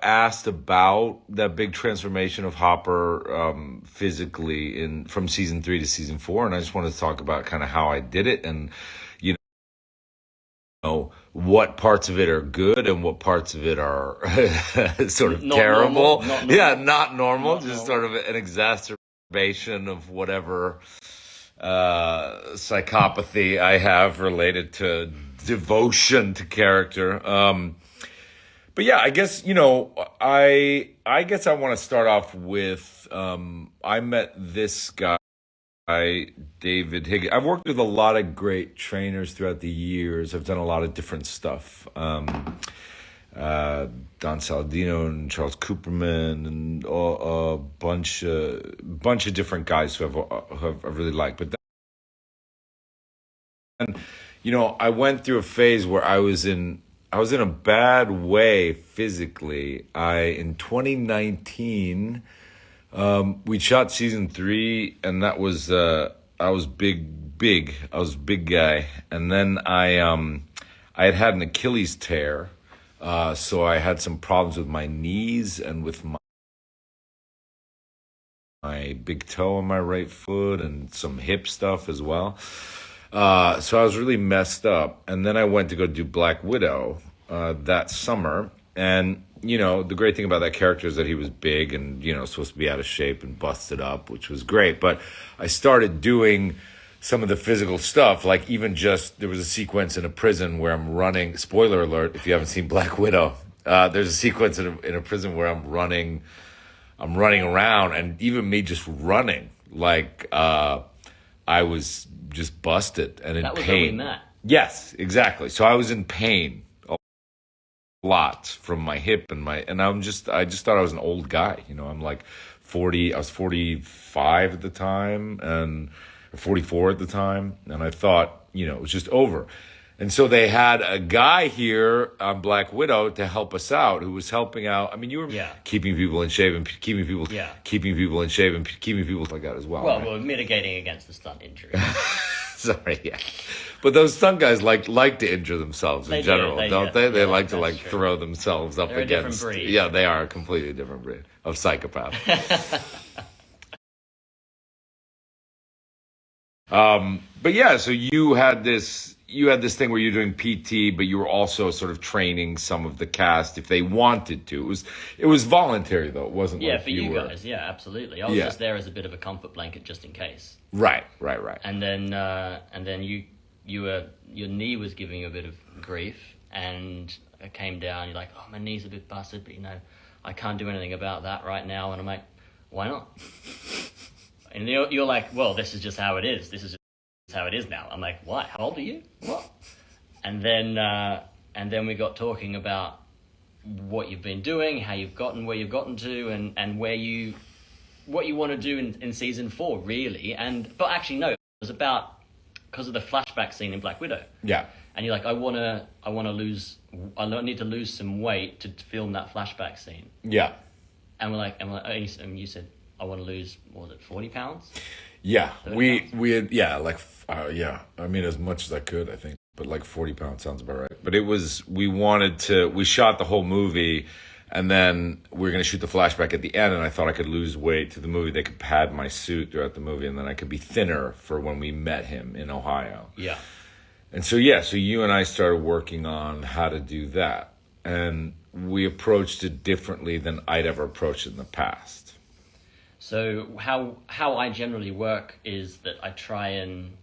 asked about that big transformation of Hopper physically from season 3 to season 4, and I just wanted to talk about kind of how I did it, and you know what parts of it are good and what parts of it are sort of Not terrible. normal, not normal. Yeah, not normal. Not Just normal. sort of an exacerbation of whatever psychopathy I have related to devotion to character. But yeah, I guess I guess I want to start off with I met this guy, David Higgins. I've worked with a lot of great trainers throughout the years. I've done a lot of different stuff. Don Saladino and Charles Cooperman and a bunch of different guys who have I really liked. But then, I went through a phase where I was in a bad way physically. In 2019, we shot season 3, and that was I was big. I was a big guy, and then I had an Achilles tear, so I had some problems with my knees and with my big toe on my right foot and some hip stuff as well. So I was really messed up. And then I went to go do Black Widow that summer. And, the great thing about that character is that he was big and, supposed to be out of shape and busted up, which was great. But I started doing some of the physical stuff, like even just there was a sequence in a prison where I'm running. Spoiler alert, if you haven't seen Black Widow, there's a sequence in a prison where I'm running around, and even me just running, like I was just busted and in That was pain. when we met. Yes, exactly. So I was in pain a lot from my hip and I just thought I was an old guy. I'm like 40. I was 45 at the time, and 44 at the time, and I thought it was just over. And so they had a guy here on Black Widow to help us out, who was helping out. I mean, you were keeping people in shape and keeping people in shape and keeping people like that as well. Well, right? we're mitigating against the stunt injury. Sorry, yeah. But those stunt guys like to injure themselves in general, don't they? They like to true. Throw themselves up They're against. a different breed. Yeah, they are a completely different breed of psychopath. But yeah, so you had this thing where you're doing PT, but you were also sort of training some of the cast if they wanted to. It was voluntary though. It wasn't. Yeah, like for you guys. Yeah, absolutely. I was just there as a bit of a comfort blanket just in case. Right. And then your knee was giving you a bit of grief, and it came down. You're like, oh, my knee's a bit busted, but I can't do anything about that right now. And I'm like, why not? And you're like, well, this is just how it is. This is just how it is now. I'm like, what? How old are you? What? And then we got talking about what you've been doing, how you've gotten where you've gotten to, and what you want to do in season 4, really. But actually, no, it was about because of the flashback scene in Black Widow. Yeah. And you're like, I need to lose some weight to film that flashback scene. Yeah. And and you said, I want to lose, what was it, 40 pounds? Yeah, 30 we pounds? had I mean, as much as I could, I think, but like 40 pounds sounds about right. But we shot the whole movie, and then we were going to shoot the flashback at the end, and I thought I could lose weight to the movie. They could pad my suit throughout the movie, and then I could be thinner for when we met him in Ohio. Yeah. And so you and I started working on how to do that, and we approached it differently than I'd ever approached it in the past. So how I generally work is that I try and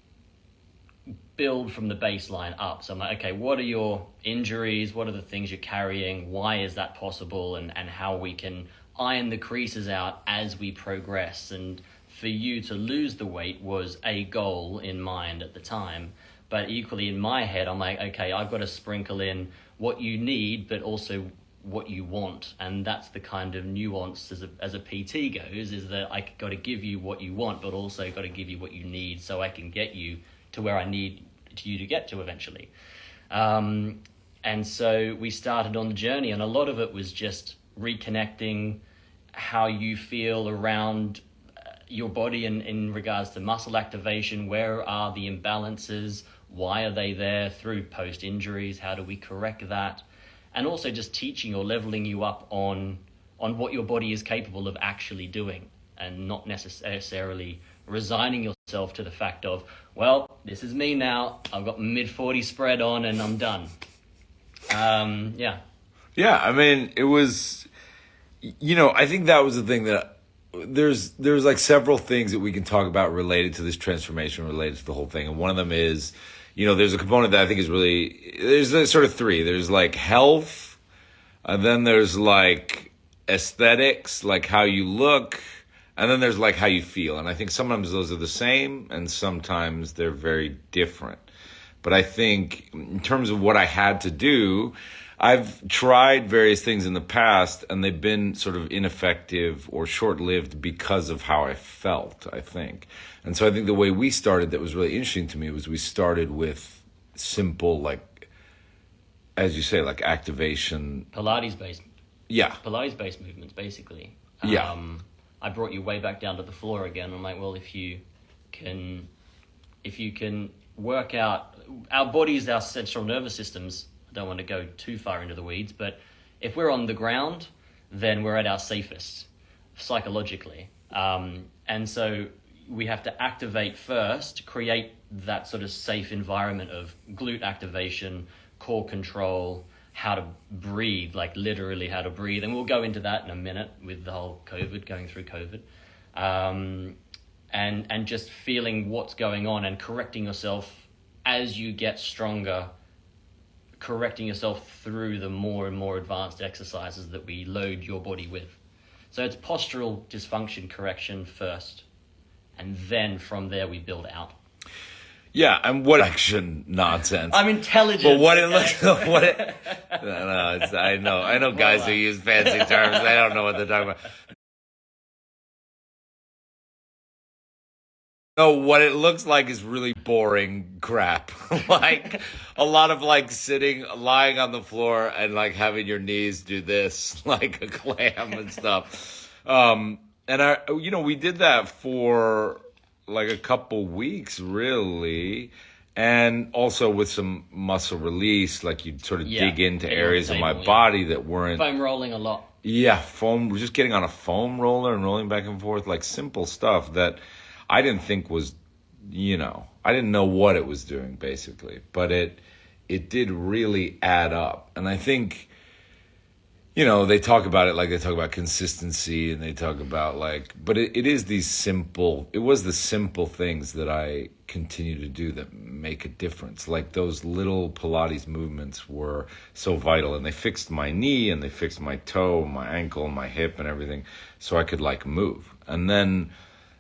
build from the baseline up. So I'm like, okay, what are your injuries? What are the things you're carrying? Why is that possible? And how we can iron the creases out as we progress. And for you to lose the weight was a goal in mind at the time. But equally in my head, I'm like, okay, I've got to sprinkle in what you need, but also what you want. And that's the kind of nuance as a PT goes, is that I got to give you what you want, but also got to give you what you need so I can get you to where I need you to get to eventually. And so we started on the journey, and a lot of it was just reconnecting how you feel around your body in regards to muscle activation. Where are the imbalances? Why are they there? Through post injuries, how do we correct that? and also just teaching or leveling you up on what your body is capable of actually doing, and not necessarily resigning yourself to the fact of, well, this is me now, I've got mid-40 spread on and I'm done. Yeah. Yeah, I mean, it was, I think that was the thing that there's like several things that we can talk about related to this transformation, related to the whole thing. And one of them is, there's a component that I think is there's sort of three. There's like health, and then there's like aesthetics, like how you look, and then there's like how you feel. And I think sometimes those are the same and sometimes they're very different. But I think in terms of what I had to do, I've tried various things in the past and they've been sort of ineffective or short-lived because of how I felt, I think. And so I think the way we started that was really interesting to me was we started with simple, like, as you say, like activation. Pilates-based movements, basically. Yeah. I brought you way back down to the floor again. I'm like, well, if you can work out our bodies, our central nervous systems, I don't want to go too far into the weeds, but if we're on the ground, then we're at our safest psychologically. And so we have to activate first, create that sort of safe environment of glute activation, core control, how to breathe, like literally how to breathe. And we'll go into that in a minute with the whole going through COVID. And just feeling what's going on and correcting yourself as you get stronger, correcting yourself through the more and more advanced exercises that we load your body with. So it's postural dysfunction correction first, and then from there we build out. Yeah, and what action nonsense. I'm intelligent. But what it looks, I know guys who use fancy terms. I don't know what they're talking about. No, what it looks like is really boring crap. Like a lot of like lying on the floor and like having your knees do this like a clam and stuff. And we did that for like a couple weeks really. And also with some muscle release, like you'd sort of dig into areas of my body that weren't. Foam rolling a lot. Yeah, we're just getting on a foam roller and rolling back and forth, like simple stuff that I didn't think was, I didn't know what it was doing basically, but it did really add up. And I think, they talk about it like they talk about consistency and they talk about but it was the simple things that I continue to do that make a difference. Like those little Pilates movements were so vital, and they fixed my knee and they fixed my toe, my ankle, my hip and everything so I could move. And then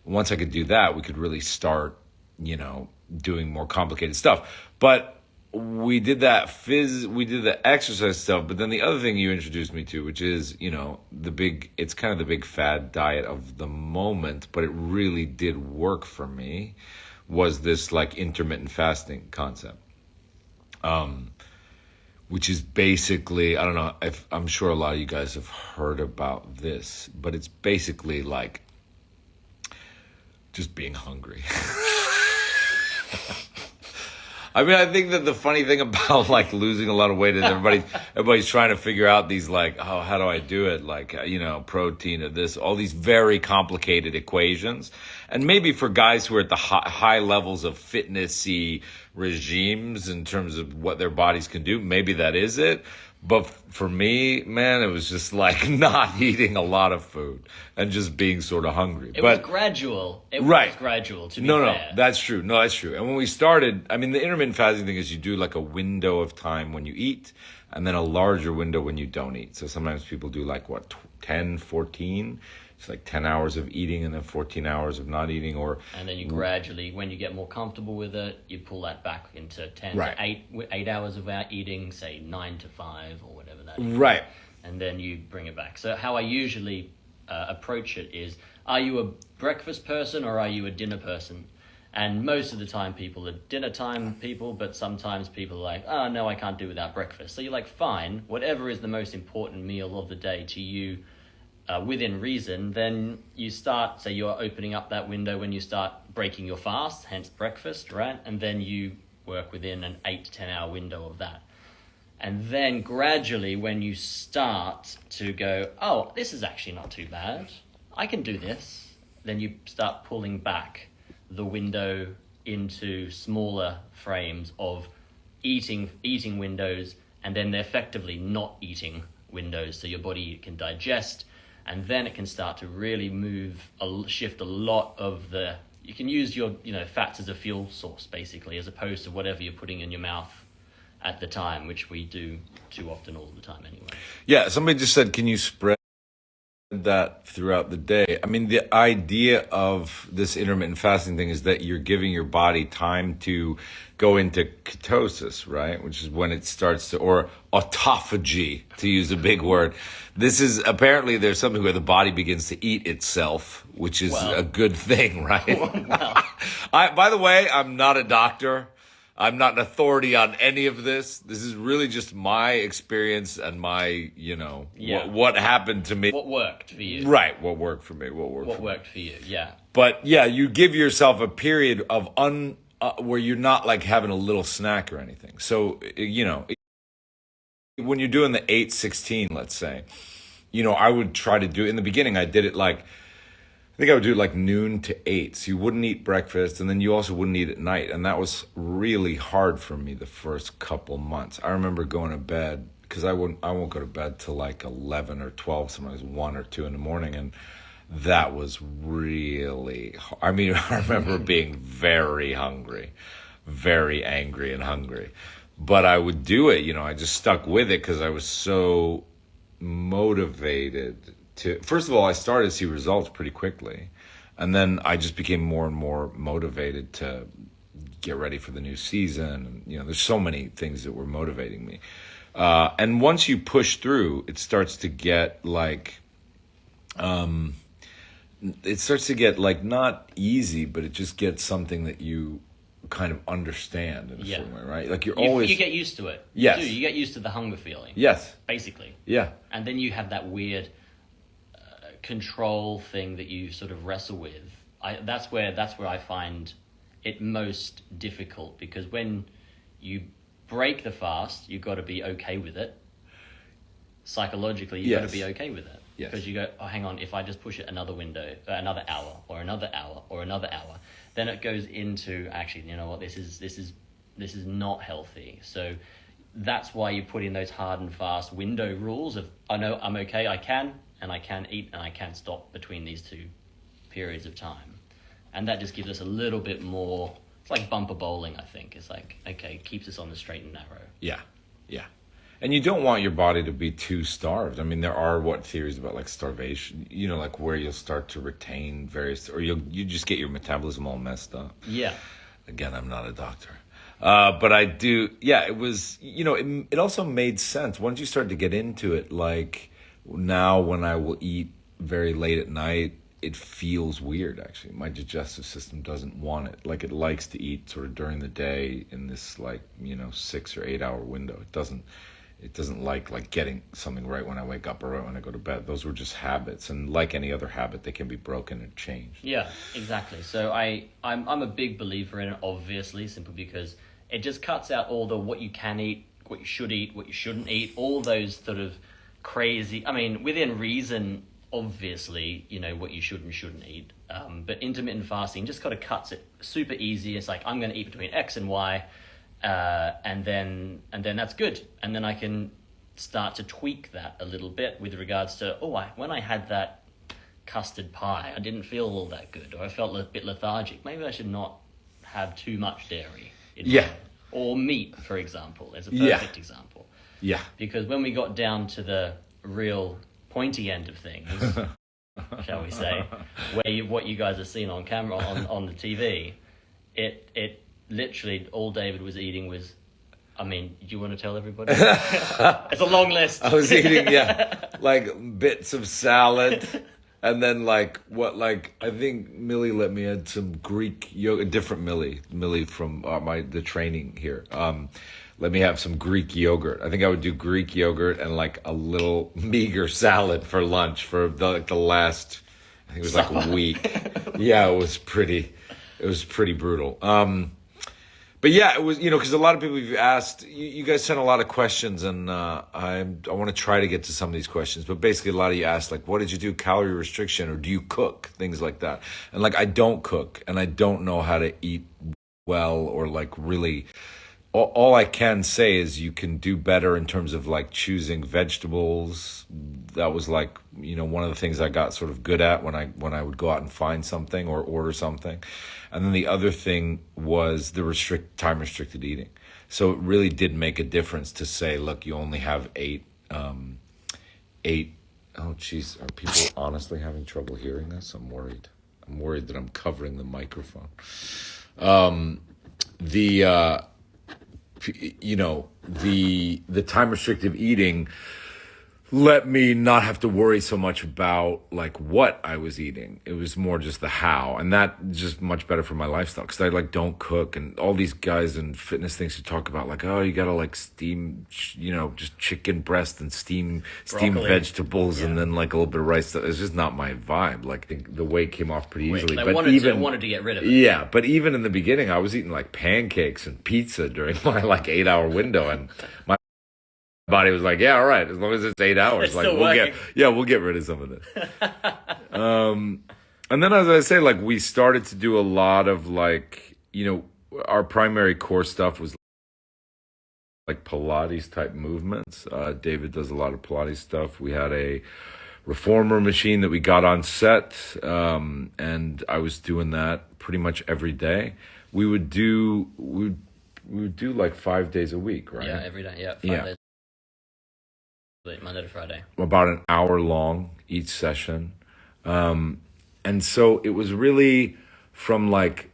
once I could do that, we could really start, doing more complicated stuff. But we did that we did the exercise stuff. But then the other thing you introduced me to, which is, it's kind of the big fad diet of the moment, but it really did work for me, was this intermittent fasting concept. Which is basically, I don't know if I'm sure a lot of you guys have heard about this, but it's basically like just being hungry. I mean, I think that the funny thing about losing a lot of weight is everybody's trying to figure out these how do I do it? Protein or this, all these very complicated equations. And maybe for guys who are at the high levels of fitnessy regimes in terms of what their bodies can do, maybe that is it. But for me, man, it was just not eating a lot of food and just being sort of hungry. It was gradual. It was gradual, to be fair. No, that's true. No, that's true. And when we started, I mean, the intermittent fasting thing is you do a window of time when you eat and then a larger window when you don't eat. So sometimes people do 10, 14. It's 10 hours of eating and then 14 hours of not eating, and then you gradually, when you get more comfortable with it, you pull that back into 10 right. to 8 hours without eating, say 9 to 5 or whatever that is. Right. And then you bring it back. So how I usually approach it is, are you a breakfast person or are you a dinner person? And most of the time people are dinner time people, but sometimes people are like, oh no, I can't do without breakfast. So you're fine, whatever is the most important meal of the day to you, within reason, then you start, say you're opening up that window when you start breaking your fast, hence breakfast, right? And then you work within an 8 to 10 hour window of that. And then gradually, when you start to go, oh, this is actually not too bad, I can do this, then you start pulling back the window into smaller frames of eating windows, and then they're effectively not eating windows, so your body can digest, and then it can start to really shift a lot of the. You can use your fats as a fuel source, basically, as opposed to whatever you're putting in your mouth at the time, which we do too often all the time anyway. Yeah, somebody just said, can you spread that throughout the day? I mean, the idea of this intermittent fasting thing is that you're giving your body time to go into ketosis, right? Which is when it starts to, or autophagy, to use a big word. This is, apparently there's something where the body begins to eat itself, which is a good thing, right? By the way, I'm not a doctor. I'm not an authority on any of this. This is really just my experience and my, what happened to me. What worked for you. Right, what worked for me, what worked for you, yeah. But yeah, you give yourself a period of where you're not like having a little snack or anything. So, when you're doing the 8-16, let's say, I would try to do, in the beginning, I did it like, I think I would do like noon to 8. So you wouldn't eat breakfast, and then you also wouldn't eat at night. And that was really hard for me the first couple months. I remember going to bed, because I won't go to bed till like 11 or 12, sometimes 1 or 2 in the morning. And that was really, I remember being very hungry, very angry and hungry. But I would do it, I just stuck with it because I was so motivated to. First of all, I started to see results pretty quickly. And then I just became more and more motivated to get ready for the new season. And, there's so many things that were motivating me. And once you push through, it starts to get like, not easy, but it just gets something that you kind of understand in a certain way, right? Like you get used to it. Yes. You get used to the hunger feeling. Yes. Basically. Yeah. And then you have that weird control thing that you sort of wrestle with. That's where I find it most difficult, because when you break the fast, you've got to be okay with it. Psychologically, you've got to be okay with it. Yes. Because you go, oh, hang on, if I just push it another hour, or another hour, or another hour, then it goes into, actually, you know what, this is not healthy. So that's why you put in those hard and fast window rules of, I know I'm okay, I can eat, and I can stop between these two periods of time. And that just gives us a little bit more, it's like bumper bowling, I think. It's like, okay, keeps us on the straight and narrow. Yeah, yeah. And you don't want your body to be too starved. I mean, there are theories about like starvation, like where you'll start to retain various, or you just get your metabolism all messed up. Yeah. Again, I'm not a doctor. But I do, it was, it also made sense. Once you start to get into it, like now when I will eat very late at night, it feels weird, actually. My digestive system doesn't want it. Like it likes to eat sort of during the day in this 6 or 8 hour window. It doesn't like getting something right when I wake up or right when I go to bed. Those were just habits, and like any other habit, they can be broken and changed. Yeah, exactly. So I'm a big believer in it, obviously, simply because it just cuts out all the what you can eat, what you should eat, what you shouldn't eat, all those sort of crazy. I mean, within reason, obviously, what you should and shouldn't eat. But intermittent fasting just kind of cuts it super easy. It's like, I'm going to eat between X and Y. And then that's good. And then I can start to tweak that a little bit with regards to, when I had that custard pie, I didn't feel all that good, or I felt a bit lethargic. Maybe I should not have too much dairy. Or meat, for example, is a perfect example. Yeah. Because when we got down to the real pointy end of things, shall we say, what you guys are seeing on camera, on the TV, it literally all David was eating was, do you want to tell everybody? It's a long list. I was eating, like bits of salad, and then I think Millie let me add some Greek yogurt, different Millie from the training here. Let me have some Greek yogurt. I think I would do Greek yogurt and like a little meager salad for lunch for the last, I think it was like a week. Yeah, it was pretty brutal. But yeah, it was, because a lot of people you've asked, you guys sent a lot of questions, and I want to try to get to some of these questions. But basically, a lot of you asked, like, what did you do, calorie restriction, or do you cook, things like that. And like, I don't cook, and I don't know how to eat well, or like really. All I can say is you can do better in terms of like choosing vegetables. That was like, one of the things I got sort of good at when I would go out and find something or order something. And then the other thing was the time restricted eating. So it really did make a difference to say, look, you only have eight. Oh geez, are people honestly having trouble hearing this? I'm worried. I'm worried that I'm covering the microphone. The time restrictive eating let me not have to worry so much about like what I was eating. It was more just the how, and that just much better for my lifestyle, because I like don't cook, and all these guys in fitness things who talk about like, oh, you gotta like steam, just chicken breast and steam vegetables, and then like a little bit of rice. It's just not my vibe. Like the weight came off pretty easily. They wanted to get rid of it. Yeah, but even in the beginning, I was eating like pancakes and pizza during my like 8-hour window, and my body was like, yeah, all right, as long as it's 8 hours, It's like still we'll get rid of some of this. And then, as I say, like we started to do a lot of like, our primary core stuff was like Pilates type movements. David does a lot of Pilates stuff. We had a reformer machine that we got on set, and I was doing that pretty much every day. We would do like 5 days a week, right? Yeah, every day. Yeah, 5 days. Monday to Friday. About an hour long each session. And so it was really from like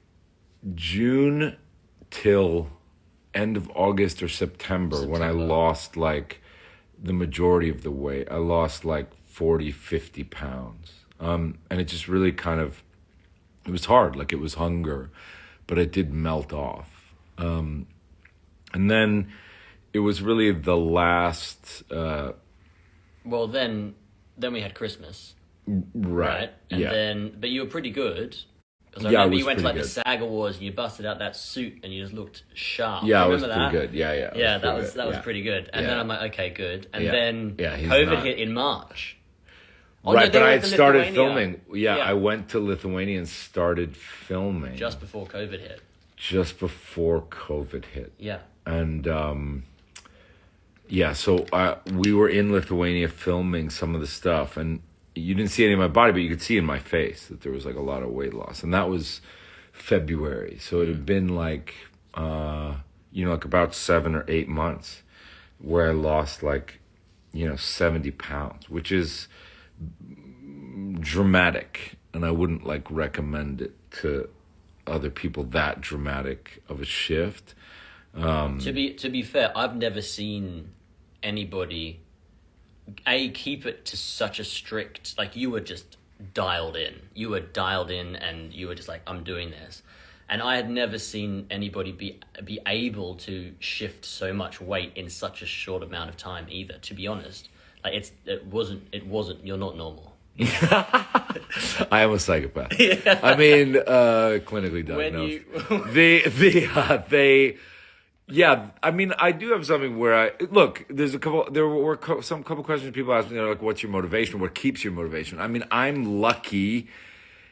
June till end of August or September when I lost like the majority of the weight. I lost like 40, 50 pounds. And it just really it was hard. Like it was hunger, but it did melt off. And then it was really the last. Well, then we had Christmas, right? And but you were pretty good. Because I Yeah, remember I was you went to like pretty the SAG Awards and you busted out that suit and you just looked sharp. Yeah, I Do you was remember pretty that? good. Yeah. Yeah, that was pretty good. And then I'm like, okay, good. And then he's COVID not. hit in March. Right, but I had started Lithuania. filming. Yeah, I went to Lithuania and started filming. Just before COVID hit. Yeah. And so we were in Lithuania filming some of the stuff, and you didn't see any of my body, but you could see in my face that there was like a lot of weight loss, and that was February. So it had been like, like about 7 or 8 months where I lost like, 70 pounds, which is dramatic, and I wouldn't like recommend it to other people, that dramatic of a shift. To be fair, I've never seen anybody keep it to such a strict, like you were just dialed in. You were dialed in and you were just like, I'm doing this. And I had never seen anybody be able to shift so much weight in such a short amount of time either, to be honest. Like it wasn't you're not normal. I am a psychopath. Yeah. I mean, clinically diagnosed. I mean, I do have something where there were some couple questions people asked me, like, what's your motivation? What keeps your motivation? I mean, I'm lucky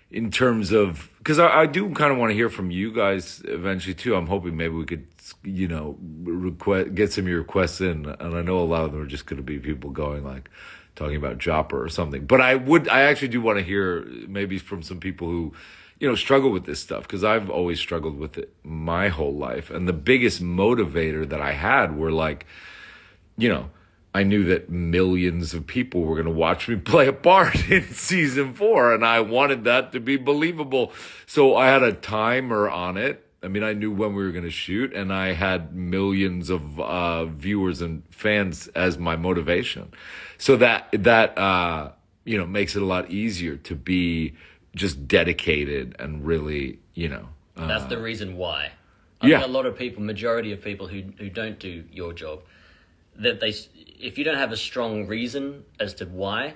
in terms of, because I do kind of want to hear from you guys eventually too. I'm hoping maybe we could, get some of your requests in, and I know a lot of them are just going to be people going like, talking about Jopper or something. But I actually do want to hear maybe from some people who, struggle with this stuff, because I've always struggled with it my whole life. And the biggest motivator that I had were like, I knew that millions of people were going to watch me play a part in season 4, and I wanted that to be believable. So I had a timer on it. I mean, I knew when we were going to shoot, and I had millions of viewers and fans as my motivation. So that makes it a lot easier to be just dedicated and really, That's the reason why. I think a lot of people, majority of people who don't do your job, that if you don't have a strong reason as to why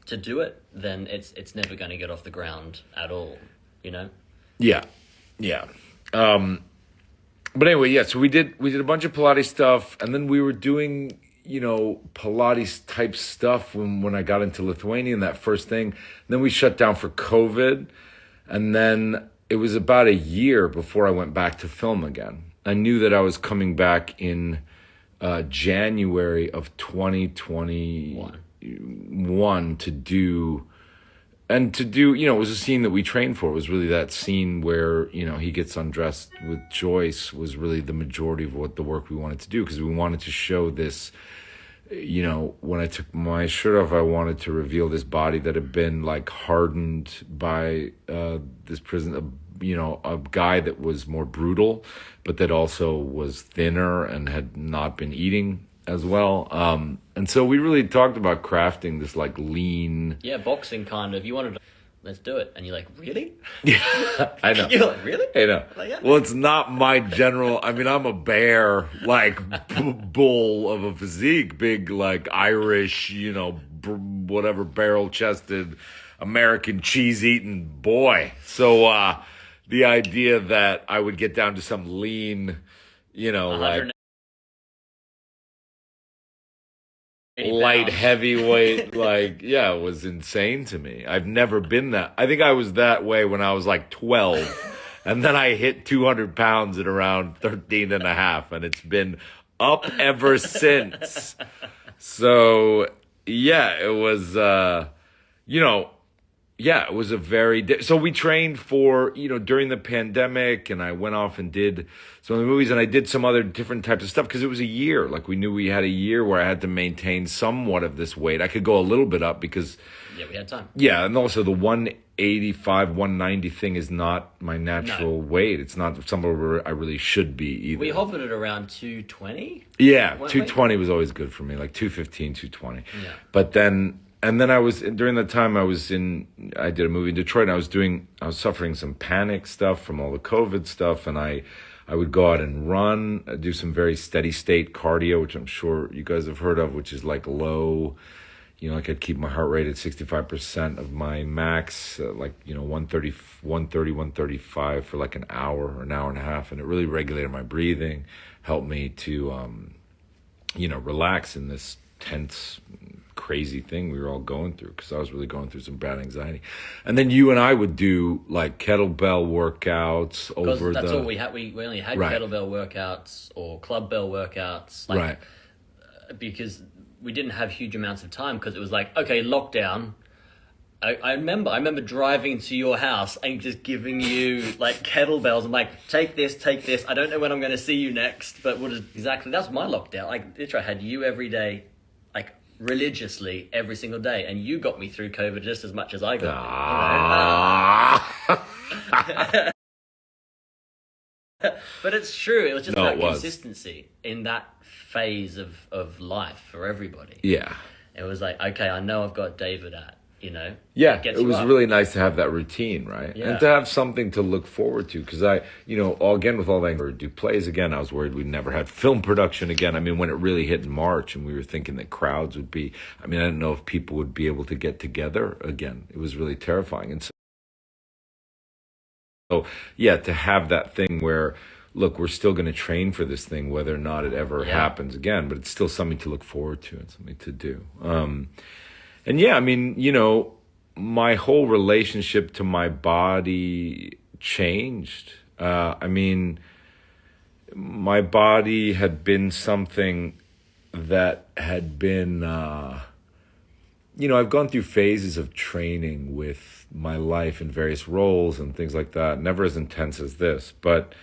to do it, then it's never going to get off the ground at all, Yeah. But anyway, yeah. So we did a bunch of Pilates stuff, and then we were doing Pilates type stuff when I got into Lithuania and that first thing. Then we shut down for COVID, and then it was about a year before I went back to film again. I knew that I was coming back in January of 2021 to do. And to do, it was a scene that we trained for. It was really that scene where, he gets undressed with Joyce was really the majority of what the work we wanted to do, because we wanted to show this, when I took my shirt off, I wanted to reveal this body that had been like hardened by this prison, a guy that was more brutal, but that also was thinner and had not been eating as well. And so we really talked about crafting this like lean. Yeah, boxing kind of. You wanted to, let's do it. And you're like, really? Yeah, I know. You're like, really? I know. Like, yeah. Well, it's not my general. I mean, I'm a bear, like bull of a physique, big, like Irish, whatever, barrel chested, American cheese eating boy. So, the idea that I would get down to some lean, like light heavyweight, it was insane to me. I've never been that. I think I was that way when I was like 12, and then I hit 200 pounds at around 13 and a half, and it's been up ever since. So yeah, it was it was a very so we trained for during the pandemic, and I went off and did some of the movies, and I did some other different types of stuff because it was a year. Like, we knew we had a year where I had to maintain somewhat of this weight. I could go a little bit up because we had time. Yeah, and also the 185, 190 thing is not my natural weight. It's not somewhere where I really should be either. We hovered at around 220. Yeah, 220 was always good for me, like 215, 220. Yeah. But then. And then during that time I did a movie in Detroit, and I was suffering some panic stuff from all the COVID stuff. And I would go out and run, do some very steady state cardio, which I'm sure you guys have heard of, which is like low, like I'd keep my heart rate at 65% of my max, 130, 135 for like an hour or an hour and a half. And it really regulated my breathing, helped me to, relax in this tense, crazy thing we were all going through, because I was really going through some bad anxiety. And then you and I would do like kettlebell workouts over that's all we had. We only had kettlebell workouts or club bell workouts, because we didn't have huge amounts of time, because it was like, okay, lockdown. I remember driving to your house and just giving you like kettlebells. I'm like, take this. I don't know when I'm going to see you next, but that's my lockdown. Like, literally, I had you every day, like religiously every single day, and you got me through COVID just as much as I got. But it's true. It was just about consistency in that phase of life for everybody. Yeah. It was like, okay, I know I've got David at. Yeah, it was really nice to have that routine, right? Yeah. And to have something to look forward to, because again, with all that, or do plays again, I was worried we'd never had film production again. I mean, when it really hit in March and we were thinking that crowds would be, I didn't know if people would be able to get together again. It was really terrifying. And so, yeah, to have that thing where, look, we're still going to train for this thing, whether or not it ever happens again, but it's still something to look forward to and something to do. And yeah, my whole relationship to my body changed. My body had been something that had been, I've gone through phases of training with my life in various roles and things like that, never as intense as this, but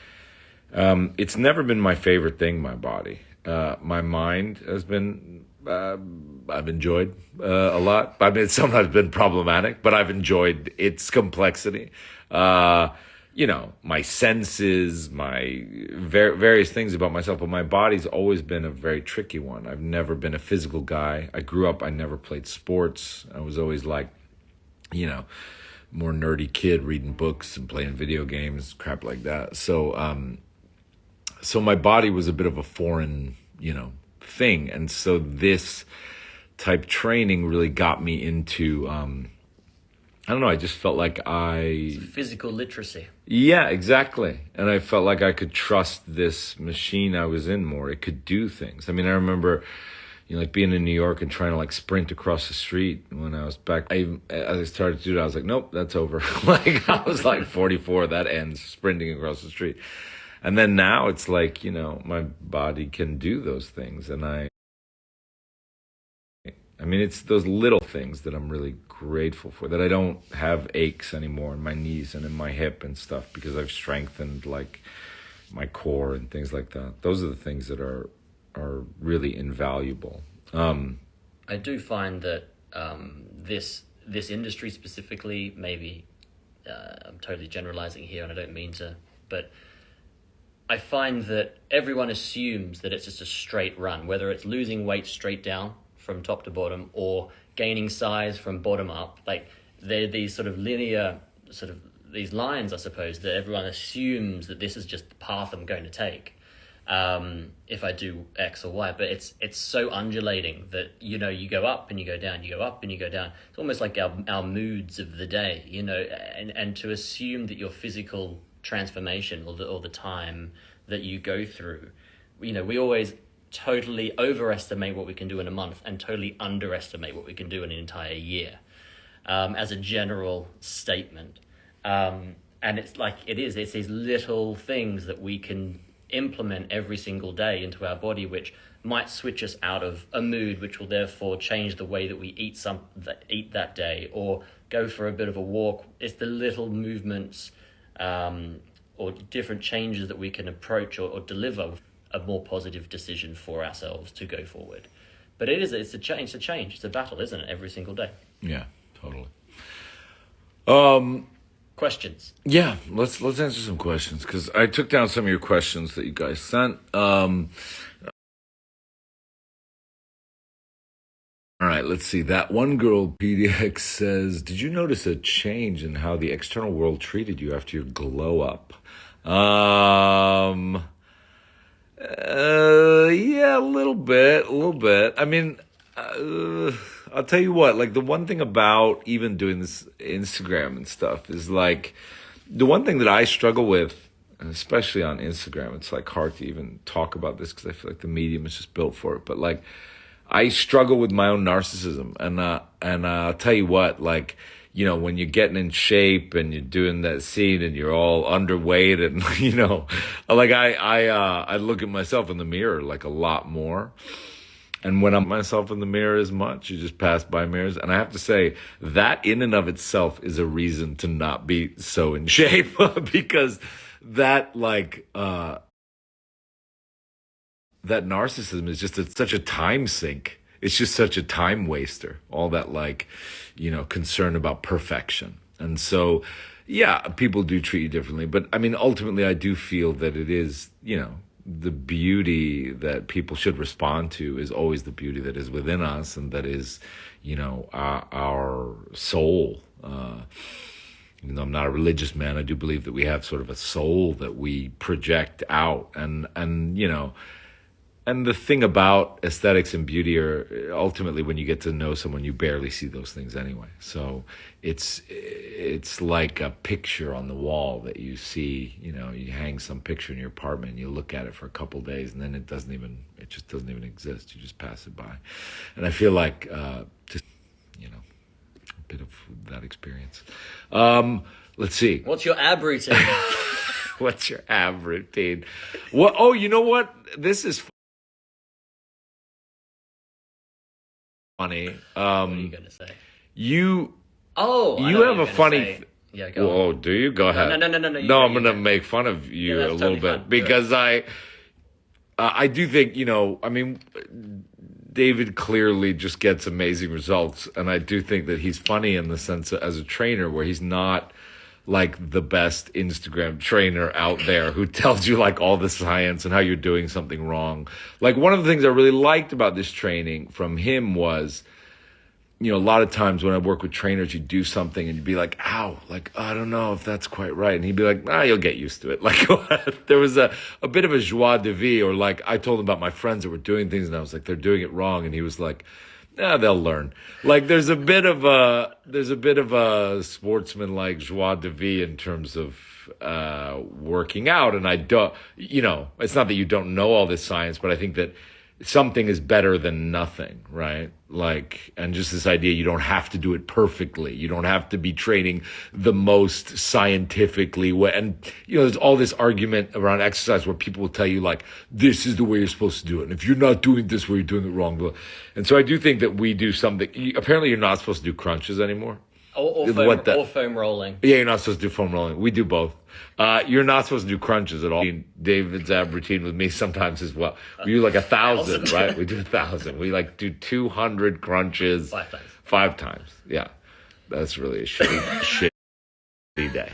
it's never been my favorite thing, my body. My mind has been... I've enjoyed a lot. It's sometimes been problematic, but I've enjoyed its complexity. My senses, my various things about myself, but my body's always been a very tricky one. I've never been a physical guy. I grew up, I never played sports. I was always like, more nerdy kid reading books and playing video games, crap like that. So my body was a bit of a foreign, thing. And so this type training really got me into I don't know, I just felt like Physical literacy. yeah, exactly. And I felt like I could trust this machine I was in more. It could do things. I mean, I remember, like being in New York and trying to like sprint across the street when I was back. As I started to do that, I was like, nope, that's over. Like I was like 44, that ends sprinting across the street. And then now it's like, my body can do those things. And I mean, it's those little things that I'm really grateful for, that I don't have aches anymore in my knees and in my hip and stuff because I've strengthened like my core and things like that. Those are the things that are really invaluable. I do find that this industry specifically, maybe I'm totally generalizing here and I don't mean to, but I find that everyone assumes that it's just a straight run, whether it's losing weight straight down from top to bottom or gaining size from bottom up. Like they're these sort of linear, sort of these lines, I suppose, that everyone assumes that this is just the path I'm going to take if I do X or Y. But it's so undulating that, you go up and you go down, you go up and you go down. It's almost like our moods of the day, and to assume that your physical transformation or the time that you go through, we always totally overestimate what we can do in a month and totally underestimate what we can do in an entire year, as a general statement. And it's like, it's these little things that we can implement every single day into our body, which might switch us out of a mood, which will therefore change the way that we eat that day, or go for a bit of a walk. It's the little movements, or different changes that we can approach or deliver a more positive decision for ourselves to go forward. But it's a change, it's a battle, isn't it? Every single day. Yeah, totally. Questions? Yeah, let's answer some questions, because I took down some of your questions that you guys sent. All right, let's see. That one girl, PDX, says, did you notice a change in how the external world treated you after your glow up? Yeah, a little bit. I mean, I'll tell you what, like the one thing about even doing this Instagram and stuff is like, the one thing that I struggle with, and especially on Instagram, it's like hard to even talk about this because I feel like the medium is just built for it. But like, I struggle with my own narcissism, and I'll tell you what, like, when you're getting in shape and you're doing that scene and you're all underweight and, like I look at myself in the mirror like a lot more. And when I'm myself in the mirror as much, you just pass by mirrors. And I have to say that in and of itself is a reason to not be so in shape because that that narcissism is just such a time sink. It's just such a time waster, all that concern about perfection. And so, yeah, people do treat you differently. But I mean, ultimately, I do feel that it is, the beauty that people should respond to is always the beauty that is within us, and that is, our soul. Even though I'm not a religious man, I do believe that we have sort of a soul that we project out, and And the thing about aesthetics and beauty are ultimately, when you get to know someone, you barely see those things anyway. So it's like a picture on the wall that you see. You hang some picture in your apartment and you look at it for a couple of days, and then it just doesn't even exist. You just pass it by. And I feel like just a bit of that experience. Let's see. What's your ab routine? What's your ab routine? What? Oh, you know what? This is funny. What are you gonna say? You I you know have what a you're funny. gonna say. Yeah, go on. Oh, do you? Go ahead. No. No, I'm gonna make fun of you Yeah, a that's little totally bit fine. because I do think I mean, David clearly just gets amazing results, and I do think that he's funny in the sense of, as a trainer, where he's not like the best Instagram trainer out there who tells you like all the science and how you're doing something wrong. Like, one of the things I really liked about this training from him was, a lot of times when I work with trainers, you do something and you'd be like, ow, like, I don't know if that's quite right. And he'd be like, you'll get used to it. Like, there was a bit of a joie de vivre, or like I told him about my friends that were doing things and I was like, they're doing it wrong. And he was like, Yeah, they'll learn. Like there's a bit of a sportsman-like joie de vivre in terms of working out, and I don't, it's not that you don't know all this science, but I think that something is better than nothing, right? Like, and just this idea you don't have to do it perfectly. You don't have to be training the most scientifically. And, there's all this argument around exercise where people will tell you, like, this is the way you're supposed to do it. And if you're not doing this way, you're doing it wrong. And so I do think that we do something. Apparently, you're not supposed to do crunches anymore. Or foam rolling. Yeah, you're not supposed to do foam rolling. We do both. You're not supposed to do crunches at all. David's ab routine with me sometimes as well. We do like 1,000, right? We do 1,000. We like do 200 crunches. 5 times. 5 times. Yeah. That's really a shitty day.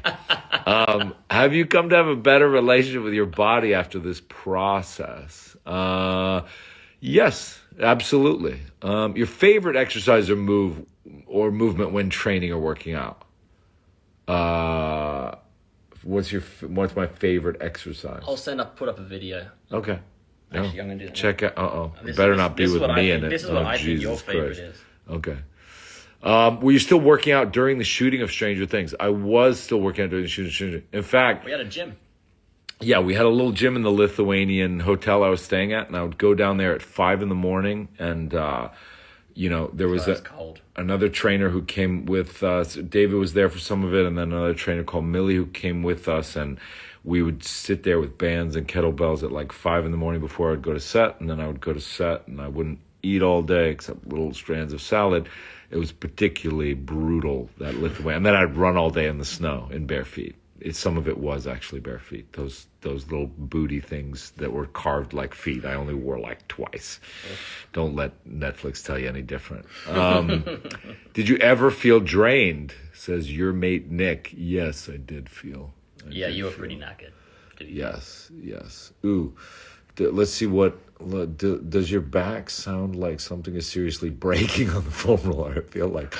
Have you come to have a better relationship with your body after this process? Yes, absolutely. Your favorite exercise or movement when training or working out? What's my favorite exercise? I'll put up a video. Okay. Actually, I'm gonna do that. Check out. It better not be with me in it. This is what I think your favorite is. Okay. Were you still working out during the shooting of Stranger Things? I was still working out during the shooting of Stranger Things. In fact, we had a gym. Yeah, we had a little gym in the Lithuanian hotel I was staying at, and I would go down there at 5 a.m, and there was cold. Another trainer who came with us. David was there for some of it, and then another trainer called Millie who came with us, and we would sit there with bands and kettlebells at like 5 a.m. before I'd go to set, and then I would go to set, and I wouldn't eat all day except little strands of salad. It was particularly brutal, that Lithuania. And then I'd run all day in the snow in bare feet. Some of it was actually bare feet. Those little booty things that were carved like feet, I only wore like twice. Don't let Netflix tell you any different. Did you ever feel drained? Says your mate Nick. Yes, I did feel. You were pretty knackered. Yes. Ooh, let's see what. Does your back sound like something is seriously breaking on the foam roller? I feel like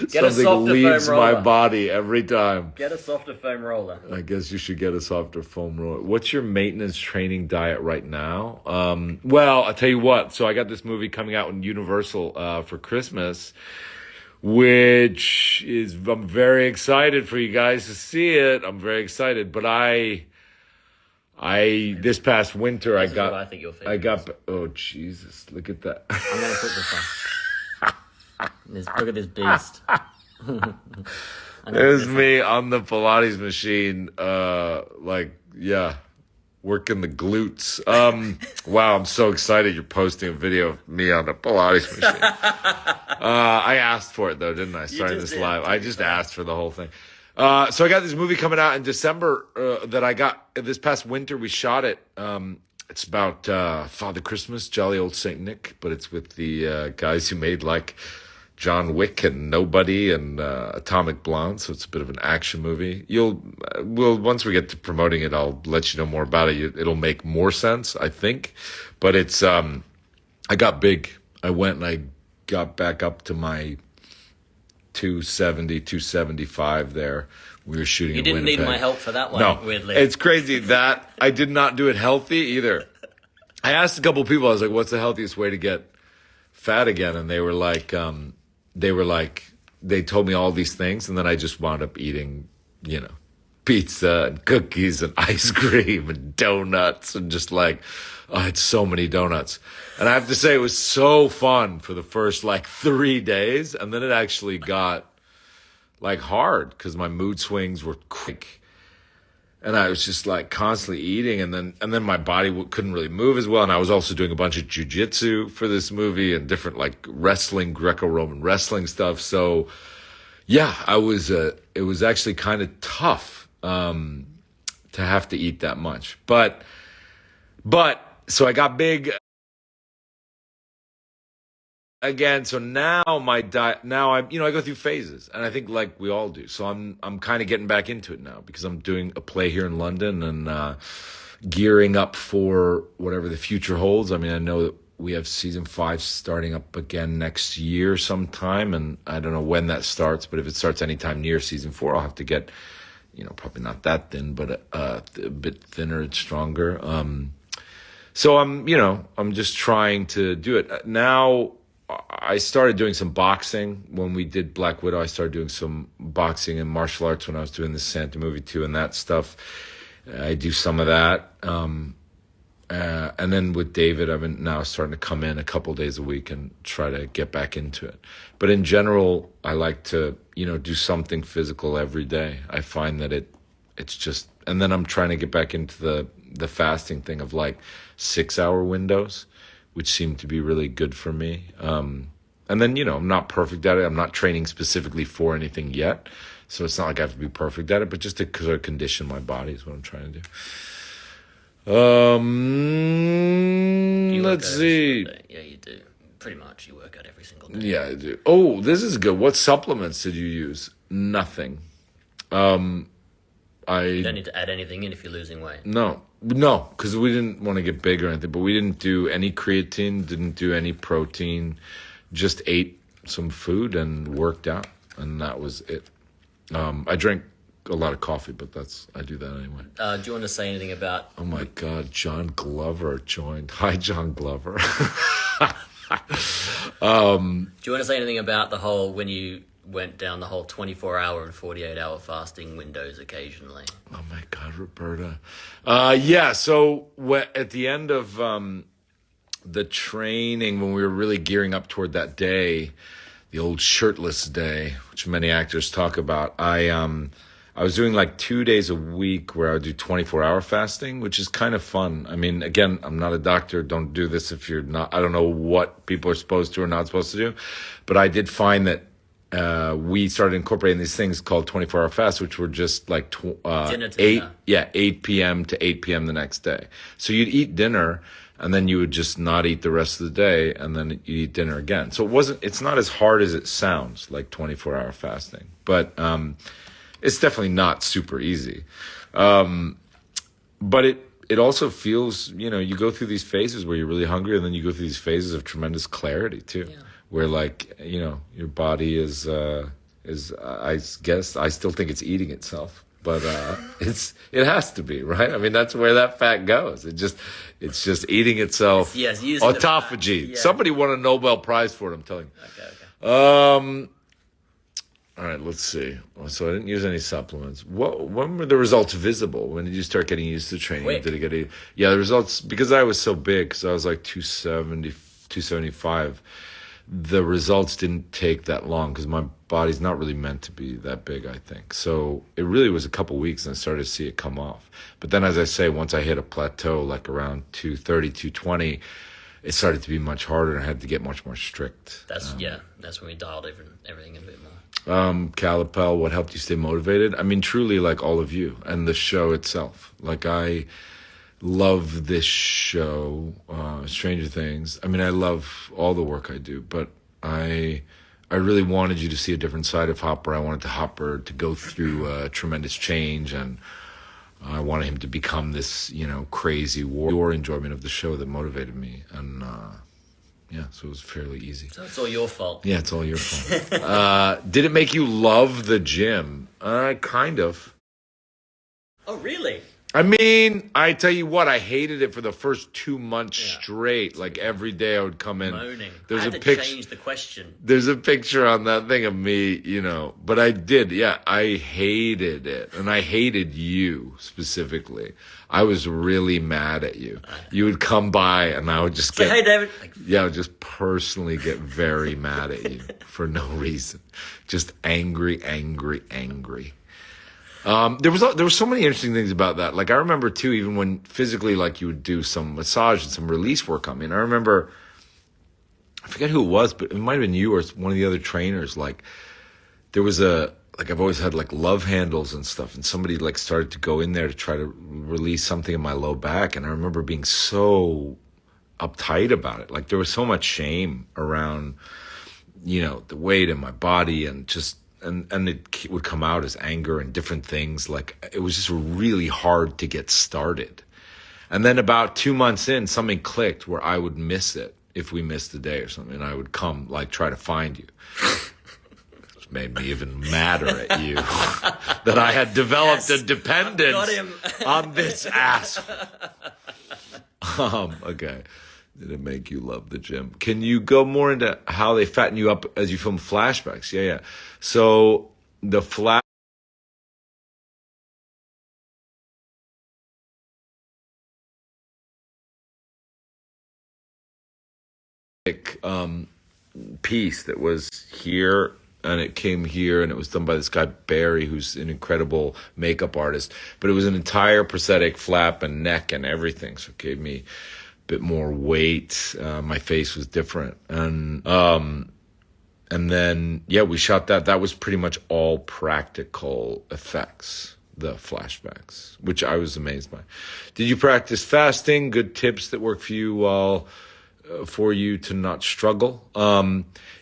something leaves my body every time. Get a softer foam roller. I guess you should get a softer foam roller. What's your maintenance training diet right now? Well, I'll tell you what. So I got this movie coming out in Universal for Christmas, which is, I'm very excited for you guys to see it. I'm very excited, but this past winter I got oh Jesus, look at that. I'm gonna put this on. Look at this beast. There's me on the Pilates machine, working the glutes. Wow, I'm so excited you're posting a video of me on the Pilates machine. I asked for it though, didn't I? Starting this live. I just asked for the whole thing. So I got this movie coming out in December that I got this past winter. We shot it. It's about Father Christmas, Jolly Old Saint Nick, but it's with the guys who made like John Wick and Nobody and Atomic Blonde. So it's a bit of an action movie. Once we get to promoting it, I'll let you know more about it. It'll make more sense, I think. But it's I got big. I went and I got back up to my 270, 275 there. We were shooting. You didn't need my help for that one, no, weirdly. It's crazy that I did not do it healthy either. I asked a couple of people, I was like, what's the healthiest way to get fat again? And they were like, they told me all these things, and then I just wound up eating, pizza and cookies and ice cream and donuts and just like, I had so many donuts. And I have to say, it was so fun for the first 3 days. And then it actually got hard because my mood swings were quick. And I was just constantly eating. And then my body couldn't really move as well. And I was also doing a bunch of jujitsu for this movie and different wrestling, Greco-Roman wrestling stuff. So yeah, it was actually kind of tough to have to eat that much. But so I got big again. So now my diet, I go through phases, and I think we all do. So I'm kind of getting back into it now because I'm doing a play here in London and gearing up for whatever the future holds. I mean, I know that we have season 5 starting up again next year sometime, and I don't know when that starts, but if it starts anytime near season 4, I'll have to get, probably not that thin, but a bit thinner and stronger. So I'm just trying to do it. Now I started doing some boxing when we did Black Widow. I started doing some boxing and martial arts when I was doing the Santa movie too, and that stuff. I do some of that. And then with David, I've been now starting to come in a couple days a week and try to get back into it. But in general, I like to, do something physical every day. I find that it's just, and then I'm trying to get back into the fasting thing of like 6-hour windows, which seem to be really good for me. And then, I'm not perfect at it. I'm not training specifically for anything yet. So it's not like I have to be perfect at it, but just to sort of condition my body is what I'm trying to do. Let's see. Yeah, you do. Pretty much. You work out every single day. Yeah, I do. Oh, this is good. What supplements did you use? Nothing. You don't need to add anything in if you're losing weight. No, because we didn't want to get big or anything, but we didn't do any creatine, didn't do any protein, just ate some food and worked out, and that was it. I drank a lot of coffee, but I do that anyway. Do you want to say anything about... Oh my God, John Glover joined. Hi, John Glover. Do you want to say anything about the whole, when you went down the whole 24-hour and 48-hour fasting windows occasionally? Oh my God, Roberta. Yeah, so at the end of the training, when we were really gearing up toward that day, the old shirtless day, which many actors talk about, I was doing like 2 days a week where I would do 24-hour fasting, which is kind of fun. I mean, again, I'm not a doctor. Don't do this if you're not. I don't know what people are supposed to or not supposed to do. But I did find that we started incorporating these things called 24-hour fasts, which were just like 8 p.m. to 8 p.m. the next day. So you'd eat dinner, and then you would just not eat the rest of the day, and then you eat dinner again. So it's not as hard as it sounds, like 24-hour fasting. But it's definitely not super easy. But it also feels, you go through these phases where you're really hungry, and then you go through these phases of tremendous clarity too, where like, your body is, I guess, I still think it's eating itself, but it has to be, right? I mean, that's where that fat goes. It's just eating itself. Yes, using autophagy. Yeah. Somebody won a Nobel Prize for it, I'm telling you. Okay. All right, let's see. So I didn't use any supplements. When were the results visible? When did you start getting used to training? Quick. Did it get the results, because I was so big, because I was like 270, 275, the results didn't take that long because my body's not really meant to be that big, I think. So it really was a couple weeks and I started to see it come off. But then, as I say, once I hit a plateau, like around 230, 220, it started to be much harder and I had to get much more strict. That's when we dialed everything in a bit more. Calipel, what helped you stay motivated? I mean, truly, like all of you and the show itself. Like, I love this show, Stranger Things. I mean, I love all the work I do, but I really wanted you to see a different side of Hopper. I wanted Hopper to go through tremendous change, and I wanted him to become this, crazy warrior. Your enjoyment of the show that motivated me, and so it was fairly easy. So it's all your fault. Yeah, it's all your fault. Did it make you love the gym? Kind of. Oh, really? I mean, I tell you what, I hated it for the first 2 months straight. Like every day I would come in. Moaning. There's I had a to change the question. There's a picture on that thing of me, but I did. Yeah, I hated it. And I hated you specifically. I was really mad at you. You would come by and I would just Say, hey, David. I would just personally get very mad at you for no reason. Just angry. There was so many interesting things about that. Like, I remember too, even when physically, like, you would do some massage and some release work on me. And I remember, I forget who it was, but it might have been you or one of the other trainers. Like, there was I've always had like love handles and stuff, and somebody like started to go in there to try to release something in my low back. And I remember being so uptight about it. Like, there was so much shame around, the weight in my body, and just, and it would come out as anger and different things. Like, it was just really hard to get started. And then about 2 months in, something clicked where I would miss it if we missed a day or something, and I would come, like, try to find you. Which made me even madder at you that I had developed a dependence on this asshole. Okay. Did it make you love the gym? Can you go more into how they fatten you up as you film flashbacks? Yeah, yeah. So the um, piece that was here and it came here and it was done by this guy Barry, who's an incredible makeup artist, but it was an entire prosthetic flap and neck and everything, so it gave me a bit more weight. My face was different, and then yeah, we shot that was pretty much all practical effects, the flashbacks, which I was amazed by. Did you practice fasting? Good tips that work for you while for you to not struggle.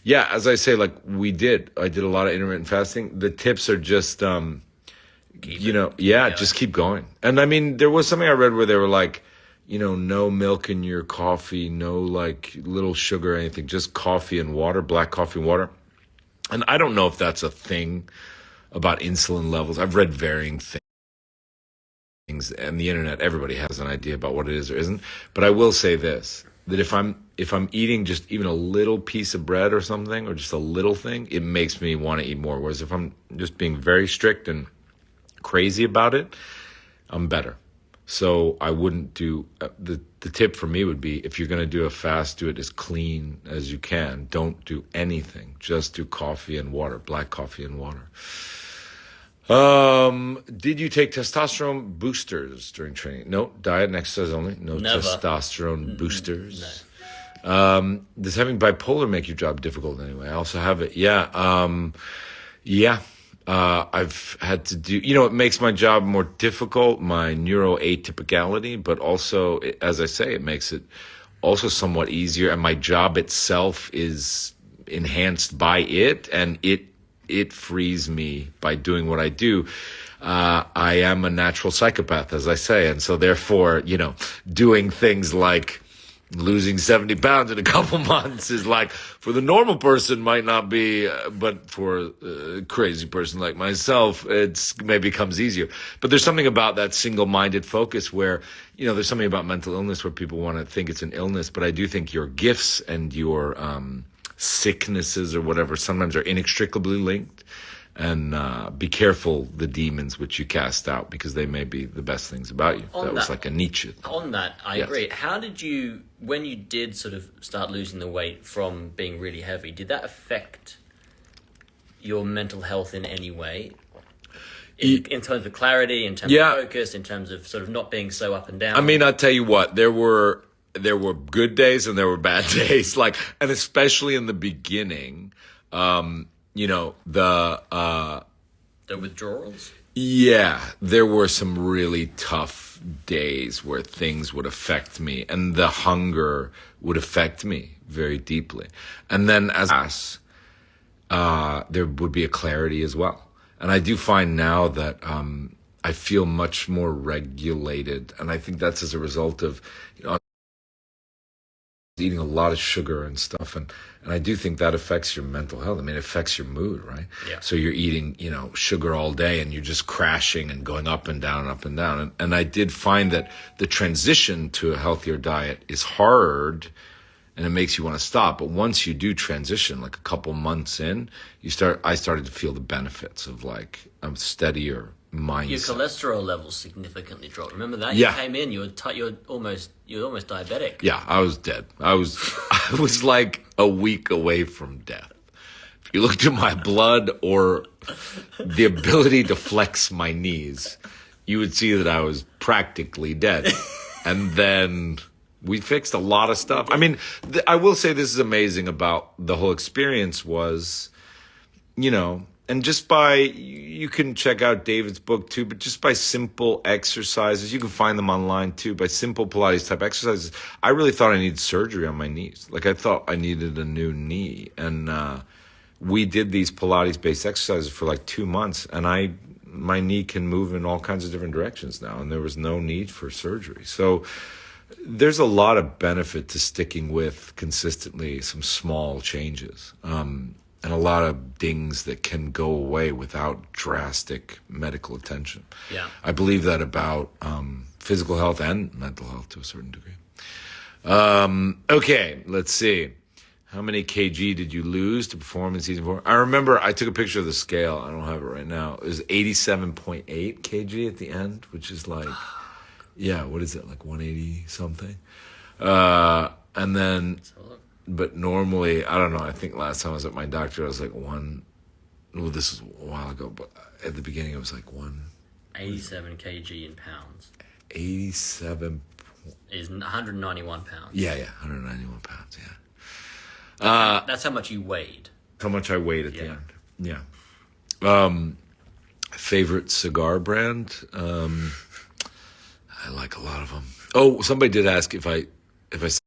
Yeah, as I say, like I did a lot of intermittent fasting. The tips are just, just keep going. And I mean, there was something I read where they were like, no milk in your coffee, no like little sugar or anything, just coffee and water, black coffee and water. And I don't know if that's a thing about insulin levels. I've read varying things and the internet, everybody has an idea about what it is or isn't. But I will say this, that if I'm eating just even a little piece of bread or something, or just a little thing, it makes me want to eat more. Whereas if I'm just being very strict and crazy about it, I'm better. So I wouldn't do, the tip for me would be, if you're going to do a fast, do it as clean as you can. Don't do anything. Just do coffee and water, black coffee and water. Did you take testosterone boosters during training? No, diet and exercise only. No Never. Testosterone boosters. No. Does having bipolar make your job difficult anyway? I also have it. Yeah. I've had to do, it makes my job more difficult, my neuroatypicality, but also, as I say, it makes it also somewhat easier. And my job itself is enhanced by it, and it frees me by doing what I do. I am a natural psychopath, as I say. And so therefore, doing things like losing 70 pounds in a couple months is like, for the normal person might not be, but for a crazy person like myself, it's maybe comes easier. But there's something about that single-minded focus where, there's something about mental illness where people want to think it's an illness, but I do think your gifts and your, sicknesses or whatever sometimes are inextricably linked, and be careful the demons which you cast out, because they may be the best things about you. That was like a Nietzsche thing. On that, I agree. How did you, when you did sort of start losing the weight from being really heavy, did that affect your mental health in any way? In terms of clarity, in terms of focus, in terms of sort of not being so up and down? I mean, I'll tell you what, there were good days and there were bad days, and especially in the beginning, the withdrawals? Yeah, there were some really tough days where things would affect me, and the hunger would affect me very deeply. And then there would be a clarity as well. And I do find now that I feel much more regulated, and I think that's as a result of eating a lot of sugar and stuff, and I do think that affects your mental health. I mean, it affects your mood, right? Yeah. So you're eating, sugar all day, and you're just crashing and going up and down and up and down. And I did find that the transition to a healthier diet is hard, and it makes you want to stop. But once you do transition, like a couple months in, I started to feel the benefits of like a steadier mindset. Your cholesterol levels significantly dropped. Remember that? Yeah. You came in, you were almost diabetic. Yeah, I was dead. I was like a week away from death. If you looked at my blood or the ability to flex my knees, you would see that I was practically dead. And then we fixed a lot of stuff. I mean, I will say this is amazing about the whole experience was, and just by, you can check out David's book too, but just by simple exercises, you can find them online too, by simple Pilates type exercises. I really thought I needed surgery on my knees. Like I thought I needed a new knee. And we did these Pilates based exercises for like 2 months, and my knee can move in all kinds of different directions now, and there was no need for surgery. So there's a lot of benefit to sticking with consistently some small changes. And a lot of things that can go away without drastic medical attention. Yeah. I believe that about physical health and mental health to a certain degree. Okay, let's see. How many kg did you lose to perform in season 4? I remember I took a picture of the scale. I don't have it right now. It was 87.8 kg at the end, which is like, yeah, what is it, like 180 something? And then, but normally, I don't know, I think last time I was at my doctor, I was like well, this was a while ago, but at the beginning it was like 87 kg in pounds. 87. Is 191 pounds. Yeah, 191 pounds, yeah. That's how much you weighed. How much I weighed at the end. Yeah. Favorite cigar brand? I like a lot of them. Oh, somebody did ask if I stopped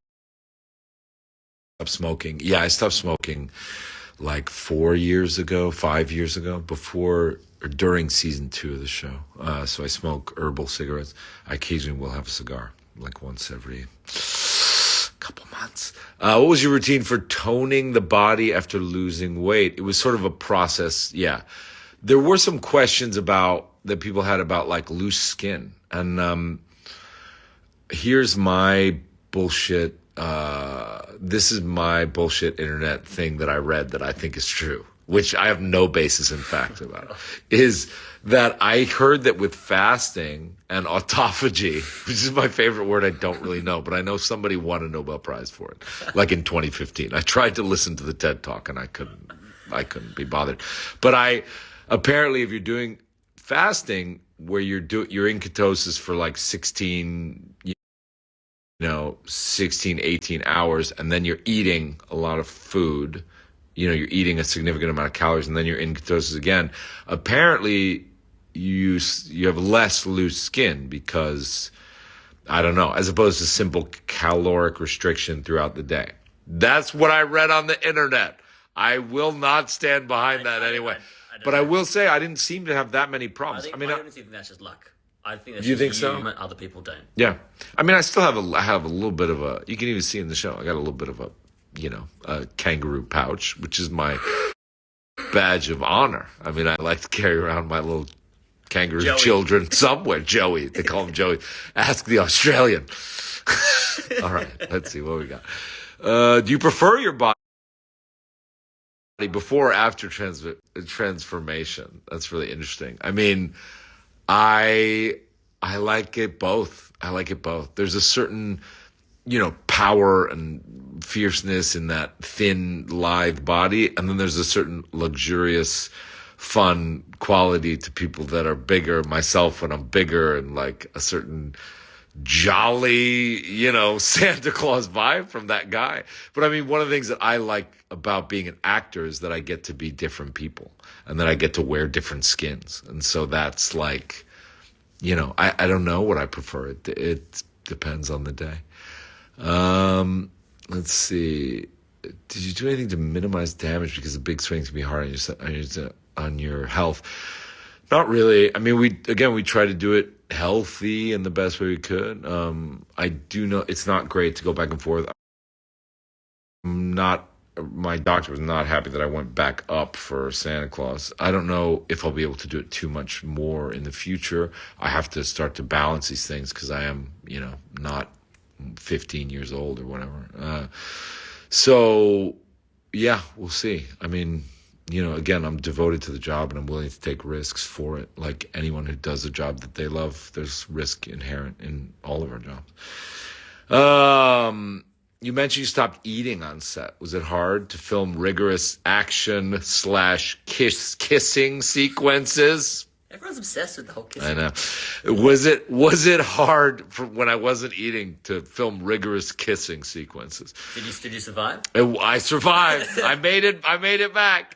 smoking. Yeah, I stopped smoking like 5 years ago, before or during season 2 of the show. So I smoke herbal cigarettes. I occasionally will have a cigar, like once every couple months. What was your routine for toning the body after losing weight? It was sort of a process. Yeah. There were some questions that people had about like loose skin. And here's my bullshit. This is my bullshit internet thing that I read that I think is true, which I have no basis in fact about, is that I heard that with fasting and autophagy, which is my favorite word, I don't really know, but I know somebody won a Nobel Prize for it, like in 2015. I tried to listen to the TED Talk and I couldn't be bothered. But apparently if you're doing fasting where you're in ketosis for like 16, 18 hours, and then you're eating a lot of food, you're eating a significant amount of calories, and then you're in ketosis again. Apparently, you have less loose skin because, I don't know, as opposed to simple caloric restriction throughout the day. That's what I read on the internet. I will not stand behind that anyway. But I will say I didn't seem to have that many problems. I honestly think that's just luck. I think that's do you just think you, so? Other people don't. Yeah. I mean, I still have a little bit of a, you can even see in the show, I got a little bit of a kangaroo pouch, which is my badge of honor. I mean, I like to carry around my little kangaroo Joey. children somewhere. Joey. They call him Joey. Ask the Australian. All right. Let's see what we got. Do you prefer your body before or after transformation? That's really interesting. I mean, I like it both. There's a certain, power and fierceness in that thin, lithe body. And then there's a certain luxurious, fun quality to people that are bigger, myself when I'm bigger, and like a certain jolly, Santa Claus vibe from that guy. But I mean, one of the things that I like about being an actor is that I get to be different people and that I get to wear different skins. And so that's like, I don't know what I prefer. It depends on the day. Let's see. Did you do anything to minimize damage because the big swings can be hard on your health? Not really. I mean, we try to do it healthy in the best way we could. I do know it's not great to go back and forth. My doctor was not happy that I went back up for Santa Claus. I don't know if I'll be able to do it too much more in the future. I have to start to balance these things because I am, not 15 years old or whatever. So, yeah, we'll see. I mean, again, I'm devoted to the job and I'm willing to take risks for it. Like anyone who does a job that they love, there's risk inherent in all of our jobs. You mentioned you stopped eating on set. Was it hard to film rigorous action / kissing sequences? Everyone's obsessed with the whole kissing. I know. Was it hard for when I wasn't eating to film rigorous kissing sequences? Did you survive? I survived. I made it back.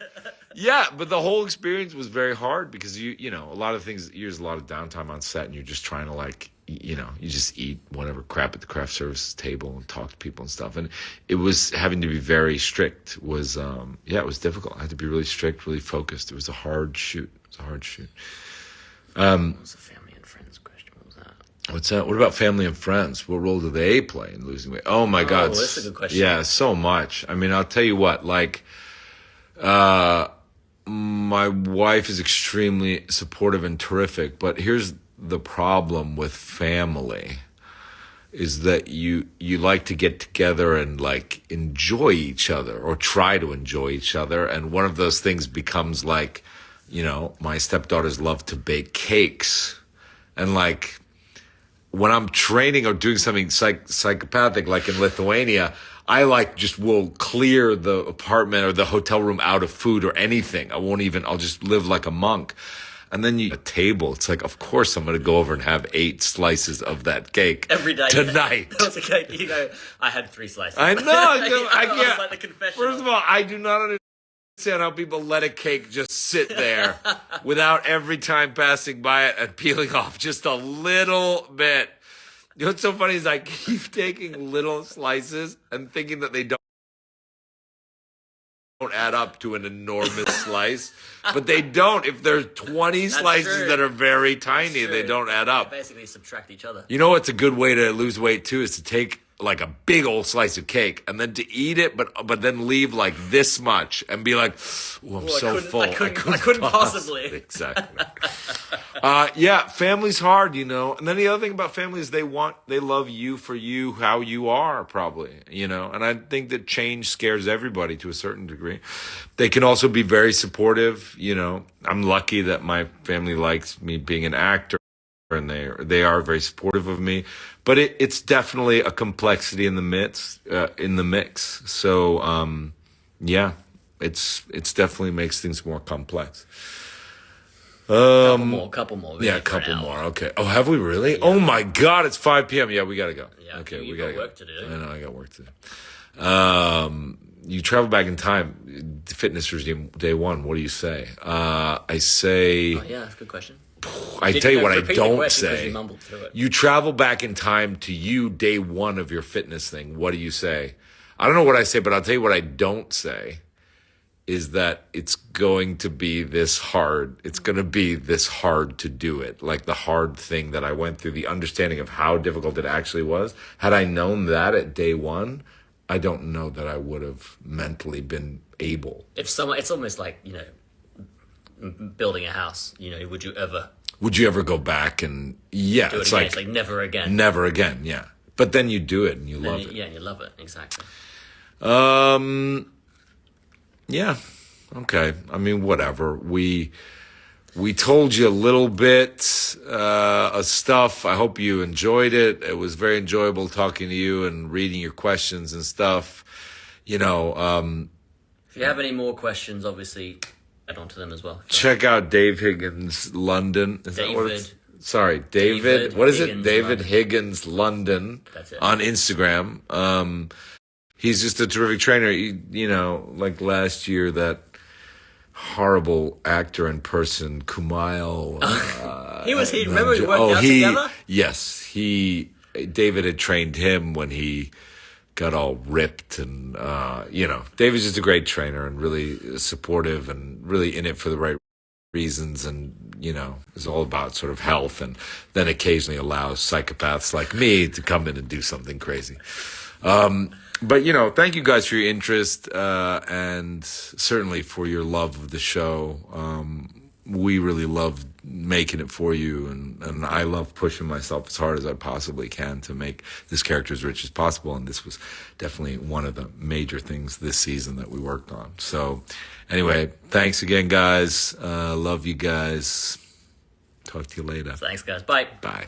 Yeah, but the whole experience was very hard because a lot of things. There's a lot of downtime on set, and you're just trying to you just eat whatever crap at the craft services table and talk to people and stuff. And it was having to be very strict. It was difficult. I had to be really strict, really focused. It was a hard shoot. What was the family and friends question? What was that? What's that? What about family and friends? What role do they play in losing weight? Oh my God. That's a good question. Yeah, so much. I mean, I'll tell you what, my wife is extremely supportive and terrific, but here's the problem with family is that you like to get together and like enjoy each other or try to enjoy each other. And one of those things becomes like, my stepdaughters love to bake cakes. And like when I'm training or doing something psychopathic, like in Lithuania, I like just will clear the apartment or the hotel room out of food or anything. I'll just live like a monk. And then a table, it's like, of course I'm going to go over and have 8 slices of that cake every day tonight. That was a cake. I had 3 slices. I know. I It was like the confessional. First of all, I do not understand how people let a cake just sit there without every time passing by it and peeling off just a little bit. You know what's so funny is I keep taking little slices and thinking that they don't add up to an enormous slice, but they don't. If there's 20 slices true. that are very tiny, they don't add up. They basically subtract each other. You know what's a good way to lose weight too is to take like a big old slice of cake and then to eat it, but then leave like this much and be like, "Oh, I'm so full. I couldn't possibly." Exactly. Yeah, family's hard, And then the other thing about family is they love you for you, how you are, probably, And I think that change scares everybody to a certain degree. They can also be very supportive, I'm lucky that my family likes me being an actor. And they are very supportive of me, but it's definitely a complexity in the mix. So yeah, it's definitely makes things more complex. Couple more. Yeah, a couple more. Okay. Oh, have we really? Yeah. Oh my God, it's 5 p.m. Yeah, we gotta go. Yeah, okay, we gotta got work to do. I know, I got work to do. You travel back in time. Fitness regime day 1. What do you say? I say. Oh yeah, that's a good question. I tell you what I don't say. You travel back in time to day 1 of your fitness thing. What do you say? I don't know what I say, but I'll tell you what I don't say is that it's going to be this hard. It's going to be this hard to do it. Like the hard thing that I went through, the understanding of how difficult it actually was. Had I known that at day 1, I don't know that I would have mentally been able. It's almost like, building a house, would you ever go back and do it it's again? It's like never again. Yeah, but then you do it and you love it. Yeah, you love it. Exactly. Yeah, okay. I mean, whatever. We told you a little bit of stuff. I hope you enjoyed it. It was very enjoyable talking to you and reading your questions and stuff. If you have any more questions, obviously add on to them as well. Check out Dave Higgins London. Is that what it's? Sorry, David. What is it? David Higgins London. That's it. On Instagram. He's just a terrific trainer. Like last year, that horrible actor in person, Kumail. Remember we worked out together? Yes, David had trained him when he got all ripped and, David's just a great trainer and really supportive and really in it for the right reasons and, is all about sort of health and then occasionally allows psychopaths like me to come in and do something crazy. But, thank you guys for your interest and certainly for your love of the show. We really love making it for you, and I love pushing myself as hard as I possibly can to make this character as rich as possible, and this was definitely one of the major things this season that we worked on. So anyway, thanks again, guys. Love you guys. Talk to you later. Thanks, guys. Bye. Bye.